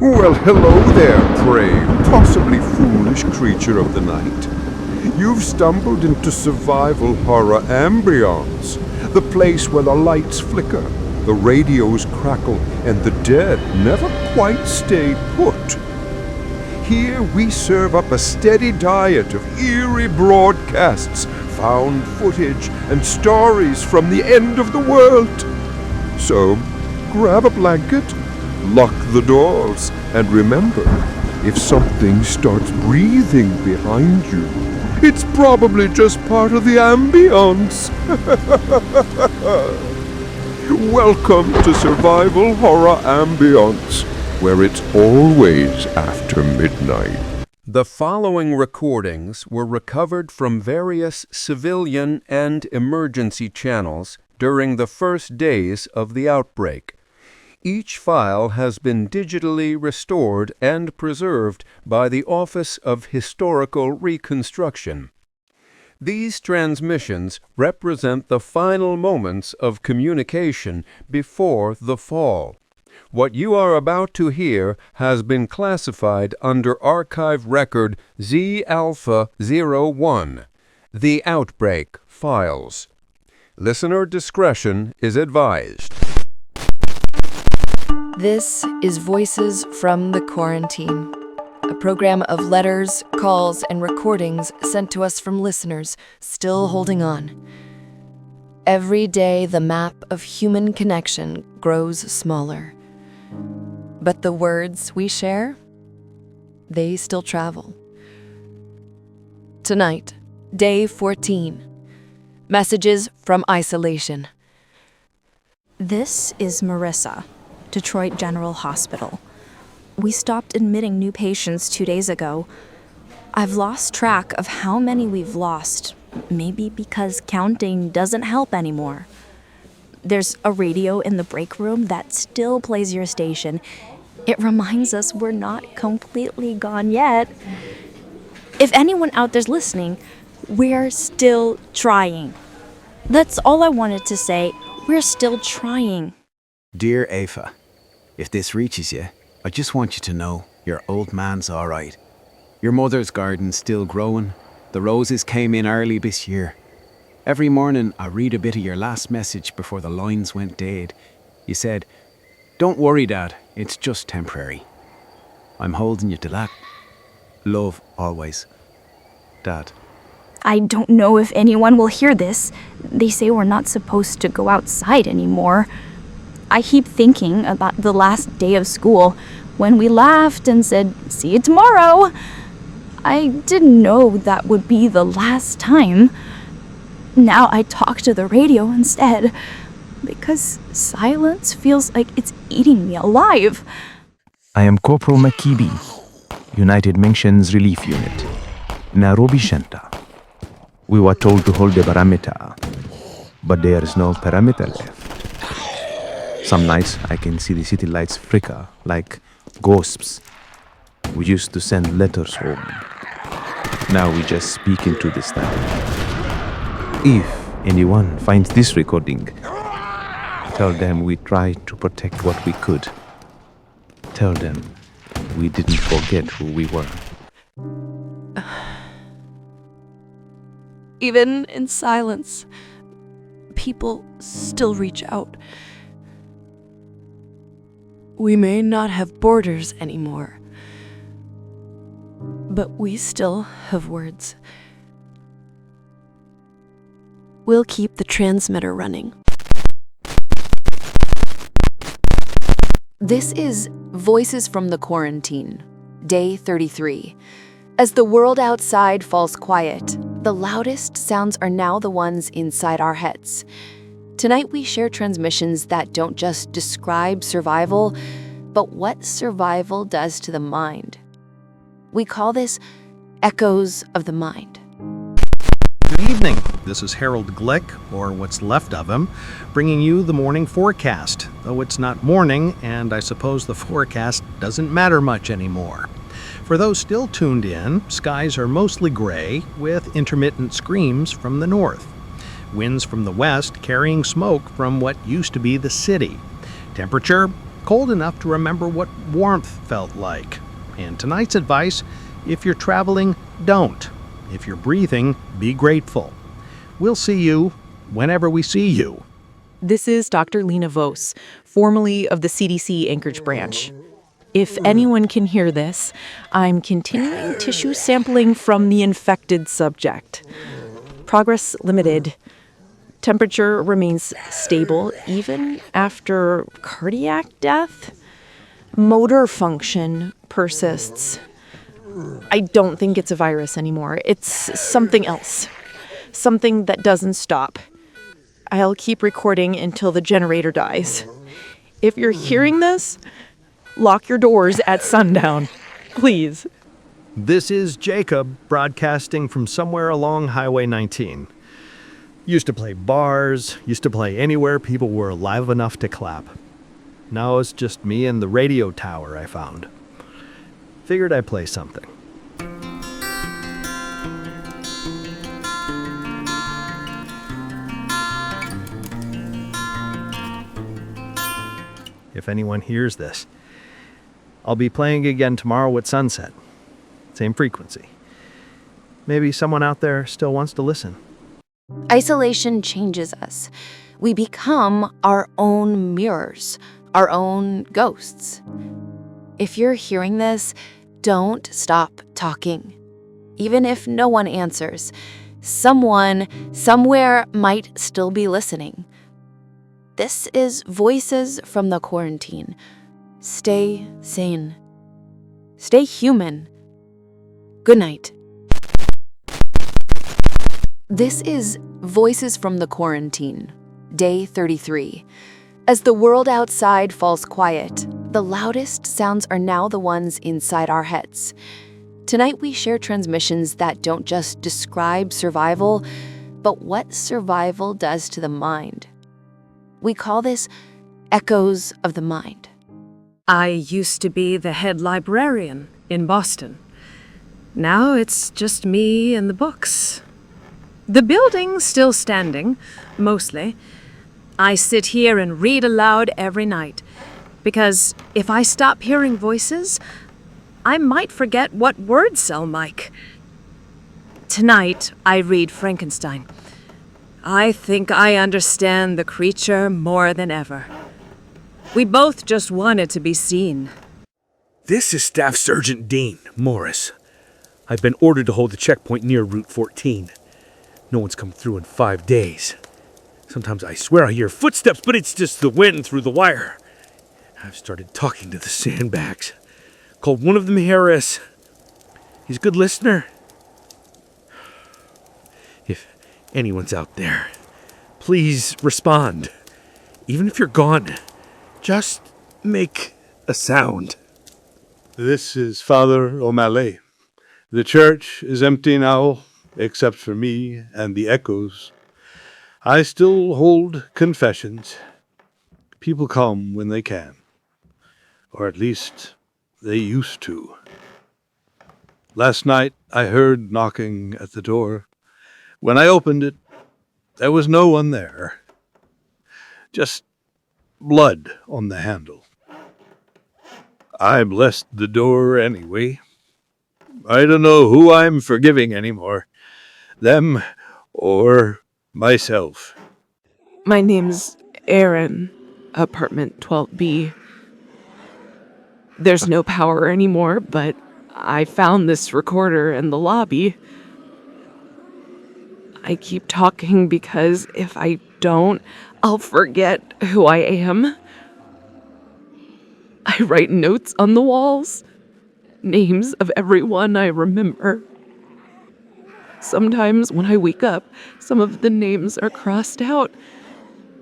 Well, hello there, brave, possibly foolish creature of the night. You've stumbled into survival horror Ambience, the place where the lights flicker, the radios crackle, and the dead never quite stay put. Here we serve up a steady diet of eerie broadcasts, found footage, and stories from the end of the world. So, grab a blanket, lock the doors, and remember, if something starts breathing behind you, it's probably just part of the ambience. Welcome to Survival Horror Ambience, where it's always after midnight. The following recordings were recovered from various civilian and emergency channels during the first days of the outbreak. Each file has been digitally restored and preserved by the Office of Historical Reconstruction. These transmissions represent the final moments of communication before the fall. What you are about to hear has been classified under Archive Record Z-Alpha-01, The Outbreak Files. Listener discretion is advised. This is Voices from the Quarantine, a program of letters, calls, and recordings sent to us from listeners still holding on. Every day, the map of human connection grows smaller. But the words we share, they still travel. Tonight, day 14. Messages from isolation. This is Marissa, Detroit General Hospital. We stopped admitting new patients 2 days ago. I've lost track of how many we've lost, maybe because counting doesn't help anymore. There's a radio in the break room that still plays your station. It reminds us we're not completely gone yet. If anyone out there's listening, we're still trying. That's all I wanted to say. We're still trying. Dear Aoife, if this reaches you, I just want you to know your old man's all right. Your mother's garden's still growing. The roses came in early this year. Every morning I read a bit of your last message before the lines went dead. You said, "Don't worry, Dad, it's just temporary." I'm holding you to that. Love always. Dad. I don't know if anyone will hear this. They say we're not supposed to go outside anymore. I keep thinking about the last day of school when we laughed and said, "See you tomorrow." I didn't know that would be the last time. Now I talk to the radio instead because silence feels like it's eating me alive. I am Corporal Makibi, United Nations Relief Unit, Nairobi Center. We were told to hold the parameter, but there is no parameter left. Some nights I can see the city lights flicker like ghosts. We used to send letters home. Now we just speak into the sky. If anyone finds this recording, tell them we tried to protect what we could. Tell them we didn't forget who we were. Even in silence, people still reach out. We may not have borders anymore, but we still have words. We'll keep the transmitter running. This is Voices from the Quarantine, day 33. As the world outside falls quiet, the loudest sounds are now the ones inside our heads. Tonight we share transmissions that don't just describe survival, but what survival does to the mind. We call this Echoes of the Mind. Good evening. This is Harold Glick, or what's left of him, bringing you the morning forecast, though it's not morning, and I suppose the forecast doesn't matter much anymore. For those still tuned in, skies are mostly gray, with intermittent screams from the north. Winds from the west carrying smoke from what used to be the city. Temperature, cold enough to remember what warmth felt like. And tonight's advice, if you're traveling, don't. If you're breathing, be grateful. We'll see you whenever we see you. This is Dr. Lena Vos, formerly of the CDC Anchorage branch. If anyone can hear this, I'm continuing tissue sampling from the infected subject. Progress limited. Temperature remains stable even after cardiac death. Motor function persists. I don't think it's a virus anymore. It's something else. Something that doesn't stop. I'll keep recording until the generator dies. If you're hearing this, lock your doors at sundown, please. This is Jacob broadcasting from somewhere along Highway 19. Used to play bars, used to play anywhere people were alive enough to clap. Now it's just me and the radio tower I found. Figured I'd play something. If anyone hears this, I'll be playing again tomorrow at sunset. Same frequency. Maybe someone out there still wants to listen. Isolation changes us. We become our own mirrors, our own ghosts. If you're hearing this, don't stop talking. Even if no one answers, someone, somewhere might still be listening. This is Voices from the Quarantine. Stay sane. Stay human. Good night. This is Voices from the Quarantine, Day 33. As the world outside falls quiet, the loudest sounds are now the ones inside our heads. Tonight we share transmissions that don't just describe survival, but what survival does to the mind. We call this Echoes of the Mind. I used to be the head librarian in Boston. Now it's just me and the books. The building's still standing, mostly. I sit here and read aloud every night, because if I stop hearing voices, I might forget what words sound like. Tonight, I read Frankenstein. I think I understand the creature more than ever. We both just wanted to be seen. This is Staff Sergeant Dean Morris. I've been ordered to hold the checkpoint near Route 14. No one's come through in 5 days. Sometimes I swear I hear footsteps, but it's just the wind through the wire. I've started talking to the sandbags. Called one of them Harris. He's a good listener. If anyone's out there, please respond. Even if you're gone, just make a sound. This is Father O'Malley. The church is empty now, except for me and the echoes. I still hold confessions. People come when they can. Or at least they used to. Last night I heard knocking at the door. When I opened it, there was no one there. Just blood on the handle. I blessed the door anyway. I don't know who I'm forgiving anymore. Them or myself. My name's Aaron, apartment 12B. There's no power anymore, but I found this recorder in the lobby. I keep talking because if I don't, I'll forget who I am. I write notes on the walls, names of everyone I remember. Sometimes when I wake up, some of the names are crossed out,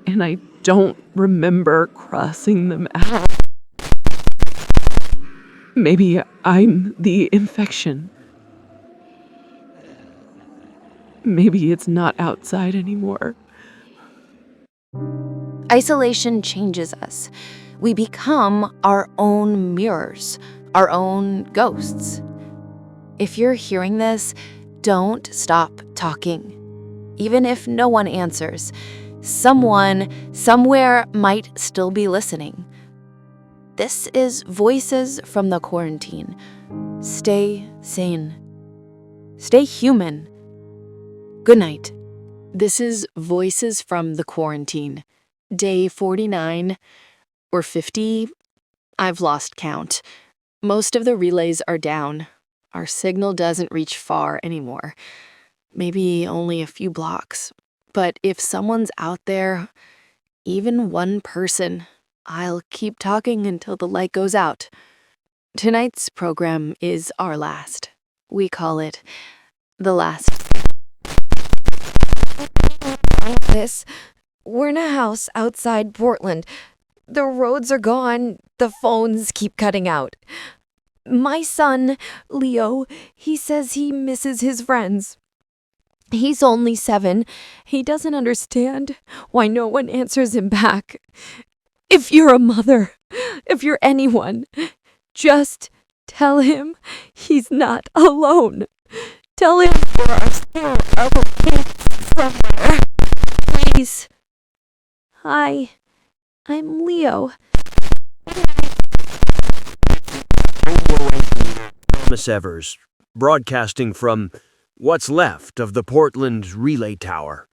and I don't remember crossing them out. Maybe I'm the infection. Maybe it's not outside anymore. Isolation changes us. We become our own mirrors, our own ghosts. If you're hearing this, don't stop talking. Even if no one answers, someone, somewhere might still be listening. This is Voices from the Quarantine. Stay sane. Stay human. Good night. This is Voices from the Quarantine. Day 49 or 50. I've lost count. Most of the relays are down. Our signal doesn't reach far anymore. Maybe only a few blocks. But if someone's out there, even one person, I'll keep talking until the light goes out. Tonight's program is our last. We call it The Last. We're in a house outside Portland. The roads are gone. The phones keep cutting out. My son, Leo, he says he misses his friends. He's only 7. He doesn't understand why no one answers him back. If you're a mother, if you're anyone, just tell him he's not alone. Tell him there are still other kids somewhere. Please. Hi, I'm Leo. Thomas Evers, broadcasting from what's left of the Portland relay tower.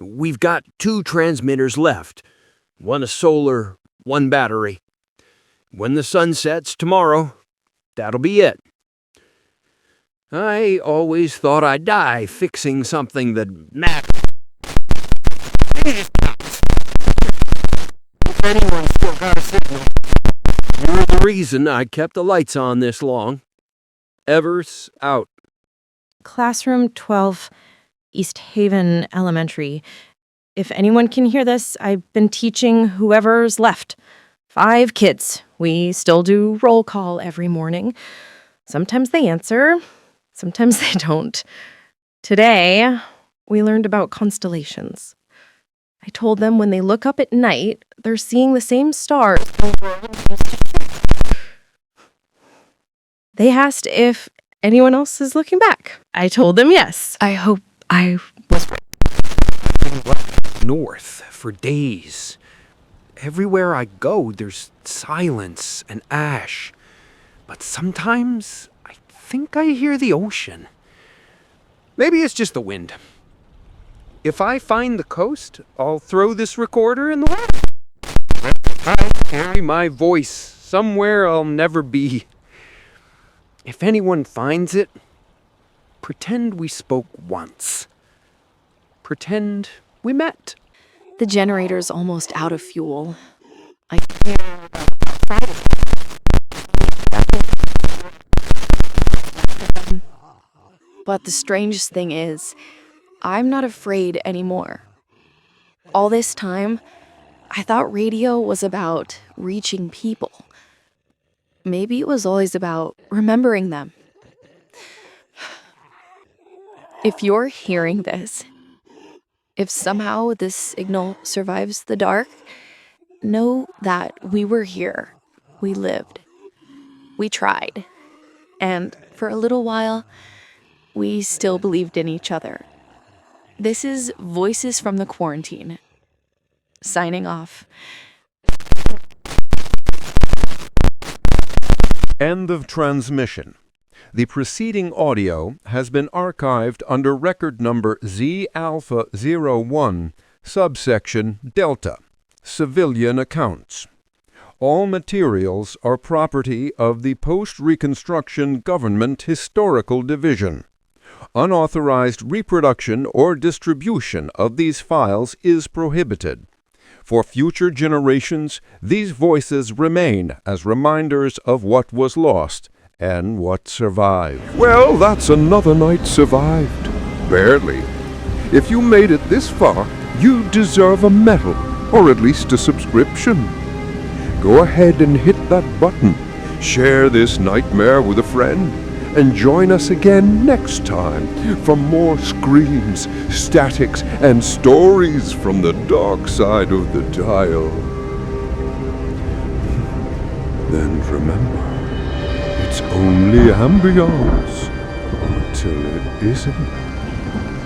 We've got 2 transmitters left, one a solar, one battery. When the sun sets tomorrow, that'll be it. I always thought I'd die fixing something that mattered. If anyone still got a signal, you're the reason I kept the lights on this long. Evers out. Classroom 12, East Haven Elementary. If anyone can hear this, I've been teaching whoever's left. 5 kids. We still do roll call every morning. Sometimes they answer, sometimes they don't. Today, we learned about constellations. I told them when they look up at night, they're seeing the same stars. They asked if anyone else is looking back. I told them yes. I hope I was right. North for days. Everywhere I go, there's silence and ash. But sometimes I think I hear the ocean. Maybe it's just the wind. If I find the coast, I'll throw this recorder in the water. I carry my voice somewhere I'll never be. If anyone finds it, pretend we spoke once. Pretend we met. The generator's almost out of fuel. But the strangest thing is, I'm not afraid anymore. All this time, I thought radio was about reaching people. Maybe it was always about remembering them. If you're hearing this, if somehow this signal survives the dark, know that we were here. We lived. We tried. And for a little while, we still believed in each other. This is Voices from the Quarantine. Signing off. End of transmission. The preceding audio has been archived under record number Z Alpha 01, subsection Delta, Civilian Accounts. All materials are property of the Post-Reconstruction Government Historical Division. Unauthorized reproduction or distribution of these files is prohibited. For future generations, these voices remain as reminders of what was lost and what survived. Well, that's another night survived. Barely. If you made it this far, you deserve a medal, or at least a subscription. Go ahead and hit that button. Share this nightmare with a friend. And join us again next time for more screams, statics, and stories from the dark side of the dial. Then remember, it's only ambiance until it isn't.